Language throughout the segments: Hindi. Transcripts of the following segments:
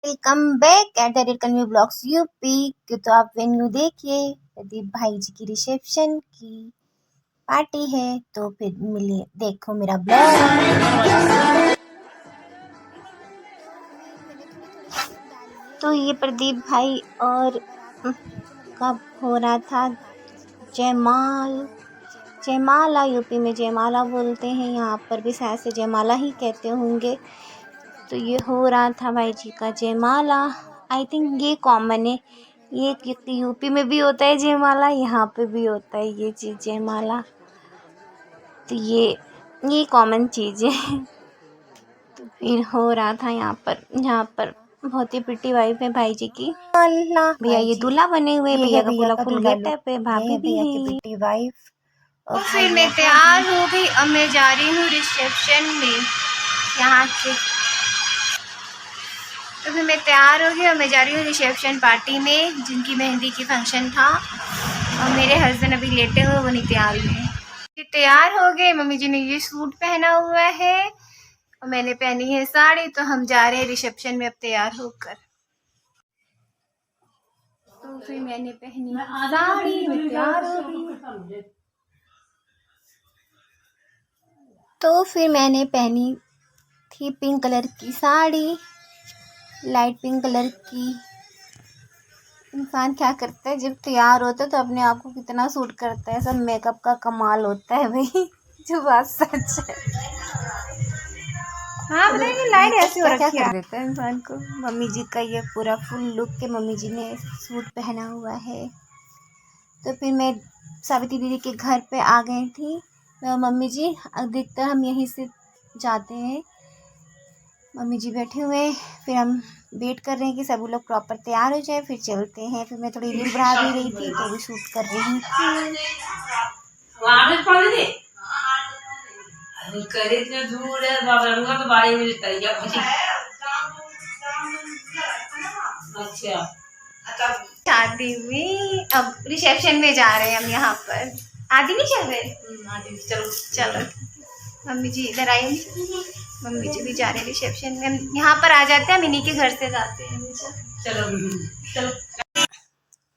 वेलकम बैक एट द रेट कन्वी ब्लॉग्स यूपी। तो आप वेन्यू देखिए, प्रदीप भाई जी की रिसेप्शन की पार्टी है। तो फिर मिलिए, देखो मेरा ब्लॉग। तो ये प्रदीप भाई और कब हो रहा था जयमाला। यूपी में जयमाला बोलते हैं, यहाँ पर भी शायद से जयमाला ही कहते होंगे। तो ये हो रहा था भाई जी का जयमाला। आई थिंक ये कॉमन है, ये यूपी में भी होता है जयमाला, यहाँ पे भी होता है ये चीज़ जयमाला। तो ये कॉमन चीज़ है। तो फिर हो रहा था यहाँ पर बहुत ही प्रिटी वाइफ है भाई जी की। भैया ये दूल्हा बने हुए, भैया का पूरा फुल गेटअप है, भाभी भी है प्रिटी वाइफ। और फिर मैं तैयार हो गई, अब मैं जा रही हूँ रिसेप्शन में यहाँ से। तो फिर मैं तैयार हो गई और मैं जा रही हूँ रिसेप्शन पार्टी में, जिनकी मेहंदी की फंक्शन था। और मेरे हस्बैंड अभी लेटे हुए, वो नहीं तैयार हुए। तैयार हो गए, मम्मी जी ने ये सूट पहना हुआ है और मैंने पहनी है साड़ी। तो हम जा रहे हैं रिसेप्शन में अब तैयार होकर। तो फिर मैंने पहनी साड़ी, मैं तैयार हो गई। तो फिर मैंने पहनी थी पिंक कलर की साड़ी, लाइट पिंक कलर की। इंसान क्या करता है जब तैयार होता है तो अपने आप को कितना सूट करता है, सब मेकअप का कमाल होता है भाई। जो बात सच है। हाँ बताइए, लाइट ऐसी हो रखी है, क्या कर देता है इंसान को। मम्मी जी का ये पूरा फुल लुक के मम्मी जी ने सूट पहना हुआ है। तो फिर मैं सावित्री दीदी के घर पे आ गई थी। तो मम्मी जी अधिकतर हम यहीं से जाते हैं, मम्मी जी बैठे हुए। फिर हम वेट कर रहे हैं कि सब लोग प्रॉपर तैयार हो जाए, फिर चलते हैं। फिर मैं थोड़ी रील बना भी रही थी, तो भी शूट कर रही थी। शादी में अब रिसेप्शन में जा रहे हैं हम। यहाँ पर आदि नहीं चल रहे, चलो मम्मी जी इधर आई, मम्मी जी भी जा रहे हैं रिसेप्शन में। हम यहाँ पर आ जाते हैं, हम इन्हीं के घर से जाते हैं। चलो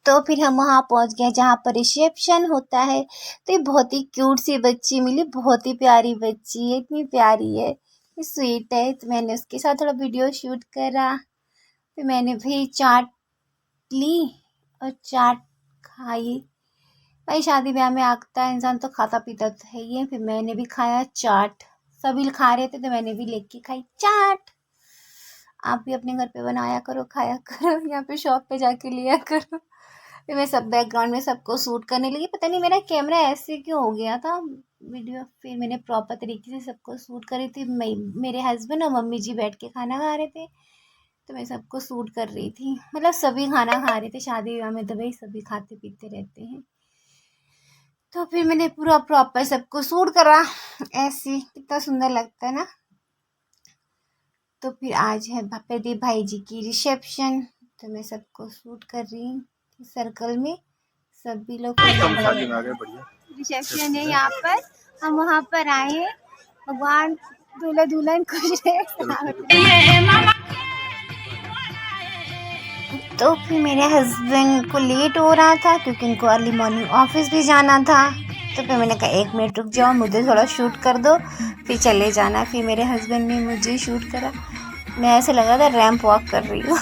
तो फिर हम वहाँ पहुँच गए जहाँ पर रिसेप्शन होता है। तो ये बहुत ही क्यूट सी बच्ची मिली, बहुत ही प्यारी बच्ची है, इतनी प्यारी है, इतनी स्वीट है। तो मैंने उसके साथ थोड़ा वीडियो शूट करा। फिर मैंने भी चाट ली और चाट खाई। भाई शादी ब्याह में आता है इंसान तो खाता पीता तो है ही है। फिर मैंने भी खाया चाट, सभी खा रहे थे तो मैंने भी लेके खाई चाट। आप भी अपने घर पे बनाया करो, खाया करो, यहाँ पे शॉप पे जाके लिया करो। फिर मैं सब बैकग्राउंड में सबको शूट करने लगी। पता नहीं मेरा कैमरा ऐसे क्यों हो गया था वीडियो। फिर मैंने प्रॉपर तरीके से सबको शूट करी थी। मेरे हस्बैंड और मम्मी जी बैठ के खाना खा रहे थे, तो मैं सबको शूट कर रही थी। मतलब सभी खाना खा रहे थे, शादी विवाह में तो भाई सभी खाते पीते रहते हैं। तो फिर मैंने पूरा प्रॉपर सबको शूट करा, ऐसे कितना सुंदर लगता है ना। तो फिर आज है प्रदीप भाई जी की रिसेप्शन, तो मैं सबको शूट कर रही हूँ सर्कल में। सभी लोग रिसेप्शन है यहाँ पर, हम वहाँ पर आए हैं। भगवान दूल्हा दुल्हन खुश रहे। तो फिर मेरे हस्बैंड को लेट हो रहा था क्योंकि उनको अर्ली मॉर्निंग ऑफिस भी जाना था। तो फिर मैंने कहा 1 मिनट रुक जाओ, मुझे थोड़ा शूट कर दो, फिर चले जाना। फिर मेरे हस्बैंड ने मुझे शूट करा। मैं ऐसे लगा था रैंप वॉक कर रही हूँ।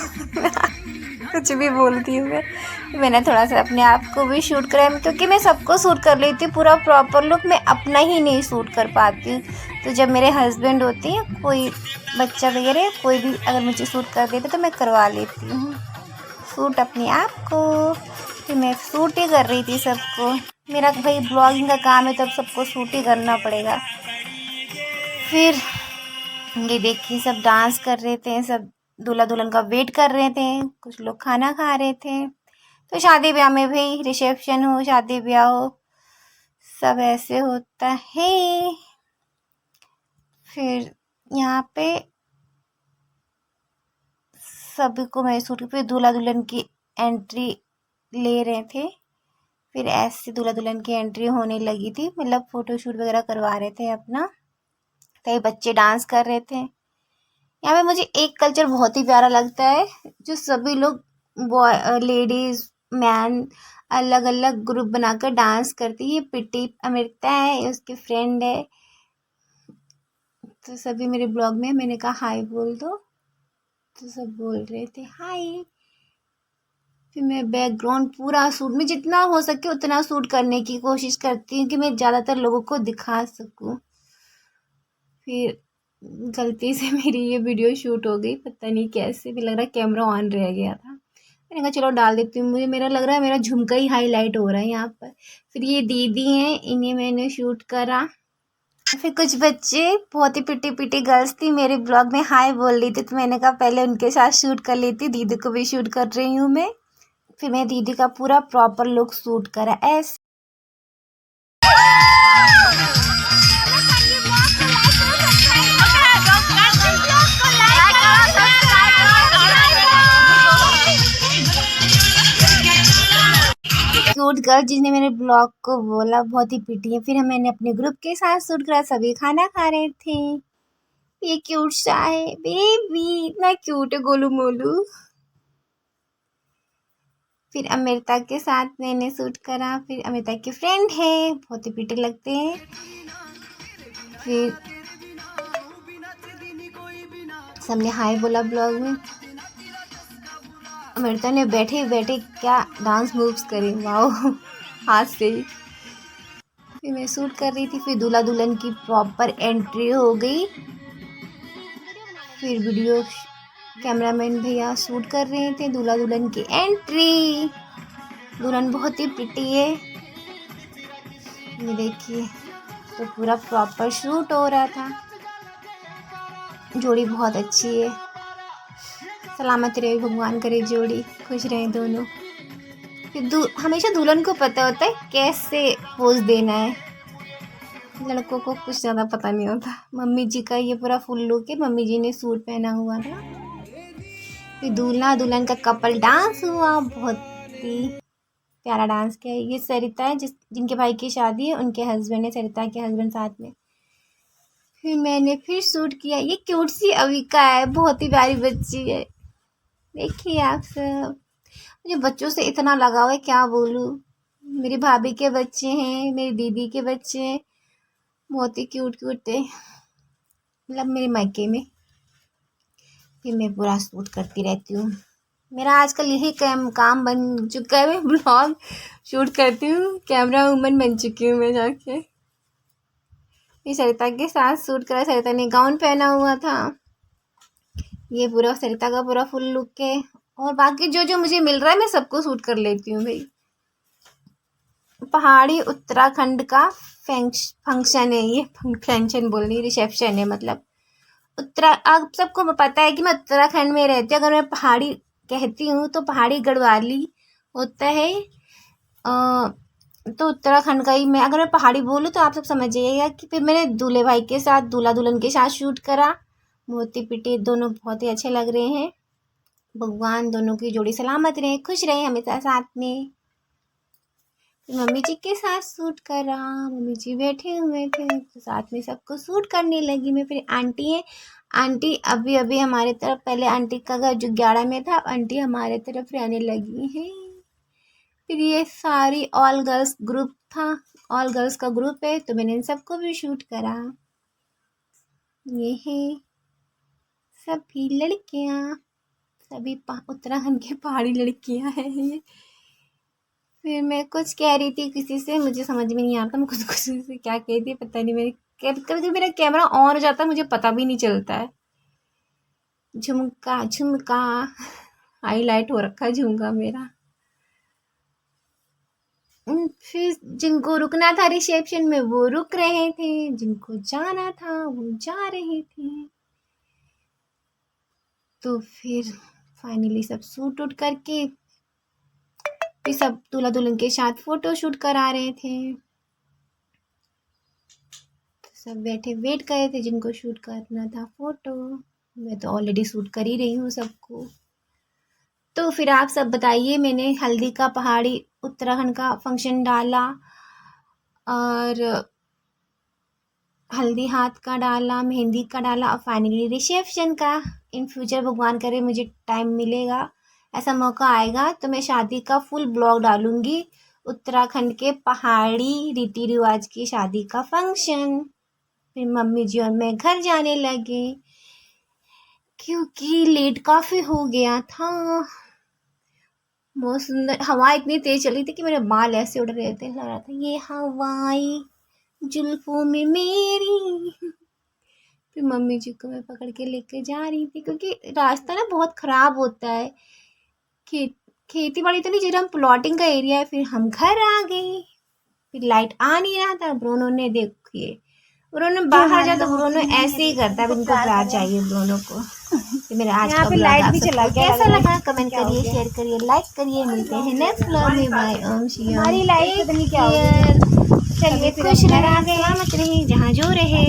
कुछ भी बोलती हूँ मैं। मैंने थोड़ा सा अपने आप को भी शूट करा, क्योंकि मैं सबको शूट कर लेती हूँ पूरा प्रॉपर लुक, मैं अपना ही नहीं शूट कर पाती हूँ। तो जब मेरे हस्बैंड होते हैं, कोई बच्चा वगैरह कोई भी अगर मुझे शूट कर देता तो मैं करवा लेती हूँ शूट अपने आप को। फिर मैं शूट ही कर रही थी सबको। मेरा भाई ब्लॉगिंग का काम है, तो अब सबको शूट ही करना पड़ेगा। फिर ये देखिए सब डांस कर रहे थे, सब दूल्हा दुल्हन का वेट कर रहे थे, कुछ लोग खाना खा रहे थे। तो शादी ब्याह में भाई रिसेप्शन हो, शादी ब्याह हो, सब ऐसे होता है। फिर यहाँ पे सभी को मैं शूट, फिर दूल्हा दुल्हन की एंट्री ले रहे थे। फिर ऐसे दूल्हा दुल्हन की एंट्री होने लगी थी, मतलब फ़ोटोशूट वगैरह करवा रहे थे अपना। कई बच्चे डांस कर रहे थे। यहाँ पे मुझे एक कल्चर बहुत ही प्यारा लगता है, जो सभी लोग बॉय लेडीज मैन अलग अलग ग्रुप बनाकर डांस करती है। पिटी अमृता है, उसकी फ्रेंड है। तो सभी मेरे ब्लॉग में मैंने कहा हाय बोल दो, तो सब बोल रहे थे हाय। फिर मैं बैकग्राउंड पूरा शूट में जितना हो सके उतना शूट करने की कोशिश करती हूँ कि मैं ज़्यादातर लोगों को दिखा सकूँ। फिर गलती से मेरी ये वीडियो शूट हो गई, पता नहीं कैसे, भी लग रहा है कैमरा ऑन रह गया था। मैंने कहा चलो डाल देती हूँ, मुझे मेरा लग रहा है मेरा झुमका ही हाईलाइट हो रहा है यहाँ पर। फिर ये दीदी हैं, इन्हें मैंने शूट करा। फिर कुछ बच्चे, बहुत ही पिटी पिटी गर्ल्स थी, मेरे ब्लॉग में हाय बोल रही थी, तो मैंने कहा पहले उनके साथ शूट कर लेती, दीदी को भी शूट कर रही हूँ मैं। फिर मैं दीदी का पूरा प्रॉपर लुक शूट करा ऐसे। क्यूट गर्ल जिसने मेरे ब्लॉग को बोला बहुत ही पिटी है। फिर मैंने अपने ग्रुप के साथ शूट करा, सभी खाना खा रहे थे। ये क्यूट सा है बेबी, इतना क्यूट है गोलू मोलू। फिर अमृता के साथ मैंने शूट करा। फिर अमृता की फ्रेंड है, बहुत ही पिटे लगते हैं। फिर सबने हाय बोला ब्लॉग में। अमृता ने बैठे बैठे क्या डांस मूव्स करे, वाओ, हाथ से ही। फिर मैं शूट कर रही थी। फिर दूल्हा दुल्हन की प्रॉपर एंट्री हो गई। फिर वीडियो कैमरामैन भैया शूट कर रहे थे दूल्हा दुल्हन की एंट्री। दुल्हन बहुत ही प्रिटी है, ये देखिए। तो पूरा प्रॉपर शूट हो रहा था। जोड़ी बहुत अच्छी है, सलामत रहे भगवान करे जोड़ी, खुश रहे दोनों। फिर हमेशा दुल्हन को पता होता है कैसे पोज देना है, लड़कों को कुछ ज़्यादा पता नहीं होता। मम्मी जी का ये पूरा फुल लुक है, मम्मी जी ने सूट पहना हुआ था। फिर दूल्हा दुल्हन का कपल डांस हुआ, बहुत ही प्यारा डांस किया। ये सरिता है, जिनके भाई की शादी है, उनके हस्बैंड है, सरिता के हस्बैंड साथ में। फिर मैंने फिर शूट किया। ये क्यूट सी अविका है, बहुत ही प्यारी बच्ची है, देखिए आप सब। मुझे बच्चों से इतना लगाव है क्या बोलूँ। मेरी भाभी के बच्चे हैं, मेरी दीदी के बच्चे हैं, बहुत ही क्यूट क्यूट है, मतलब मेरे मायके में। फिर मैं पूरा शूट करती रहती हूँ। मेरा आजकल यही काम बन चुका है, मैं ब्लॉग शूट करती हूँ, कैमरा वूमन बन चुकी हूँ मैं जाके। ये सरिता के साथ शूट करा, सरिता ने गाउन पहना हुआ था। ये पूरा सरिता का पूरा फुल लुक है। और बाकी जो जो मुझे मिल रहा है मैं सबको शूट कर लेती हूँ भाई। पहाड़ी उत्तराखंड का फंक्शन है ये, फंक्शन बोल रही, रिसेप्शन है मतलब। आप सबको पता है कि मैं उत्तराखंड में रहती हूँ। अगर मैं पहाड़ी कहती हूँ तो पहाड़ी गढ़वाली होता है। तो उत्तराखंड का ही मैं, अगर मैं पहाड़ी बोलूँ तो आप सब समझ जाइएगा। कि फिर मैंने दूल्हे भाई के साथ, दूल्हा दुल्हन के साथ शूट करा। मोती पिटी दोनों बहुत ही अच्छे लग रहे हैं। भगवान दोनों की जोड़ी सलामत रहे, खुश रहे हमेशा साथ में। मम्मी जी के साथ शूट करा, मम्मी जी बैठे हुए थे तो साथ में सबको शूट करने लगी मैं। फिर आंटी है, आंटी अभी अभी हमारे तरफ, पहले आंटी का घर जुग्याड़ा में था, अब आंटी हमारे तरफ रहने लगी है। फिर ये सारी ऑल गर्ल्स ग्रुप था, ऑल गर्ल्स का ग्रुप है, तो मैंने इन सबको भी शूट करा। ये है सभी लड़कियां, सभी उत्तराखंड की पहाड़ी लड़कियां हैं ये। फिर मैं कुछ कह रही थी किसी से, मुझे समझ में नहीं आता मैं कुछ किसी से क्या कह थी, पता नहीं। मेरे कभी मेरा कैमरा ऑन हो जाता है, मुझे पता भी नहीं चलता है। झुमका झुमका हाईलाइट हो रखा है झुमका मेरा। फिर जिनको रुकना था रिसेप्शन में वो रुक रहे थे, जिनको जाना था वो जा रहे थे। तो फिर फाइनली सब शूट उट करके फिर सब दूल्हा दुल्हन के साथ फोटो शूट करा रहे थे। तो सब बैठे वेट कर रहे थे जिनको शूट करना था फोटो। मैं तो ऑलरेडी शूट कर ही रही हूँ सबको। तो फिर आप सब बताइए, मैंने हल्दी का पहाड़ी उत्तराखंड का फंक्शन डाला और हल्दी हाथ का डाला, मेहंदी का डाला और फाइनली रिसेप्शन का। इन फ्यूचर भगवान करे मुझे टाइम मिलेगा, ऐसा मौका आएगा तो मैं शादी का फुल ब्लॉग डालूंगी। उत्तराखंड के पहाड़ी रीति रिवाज की शादी का फंक्शन। फिर मम्मी जी और मैं घर जाने लगे क्योंकि लेट काफ़ी हो गया था। बहुत सुंदर हवा इतनी तेज चली थी कि मेरे बाल ऐसे उड़ रहे थे, लग रहा था ये हवाई जुल्फों में मेरी। फिर मम्मी जी को मैं पकड़ के लेके जा रही थी क्योंकि रास्ता ना बहुत ख़राब होता है। खेती बाड़ी तो नहीं, जरा हम प्लॉटिंग का एरिया है। फिर हम घर आ गए। फिर लाइट आ नहीं रहा था। ब्रोनो ने देखिए, ब्रोनो बाहर जाए तो ब्रोनो ऐसे ही करता है, इनको प्यार चाहिए ब्रोनो को। तो मेरा आज का ब्लॉग आप सबको कैसा लगा कमेंट करिए, शेयर करिए, लाइक करिए। मिलते हैं नेक्स्ट ब्लॉग में। बाय ओम शिवम। हमारी लाइफ चलिए खुश रहे, सलामत रहे, जहाँ जो रहे।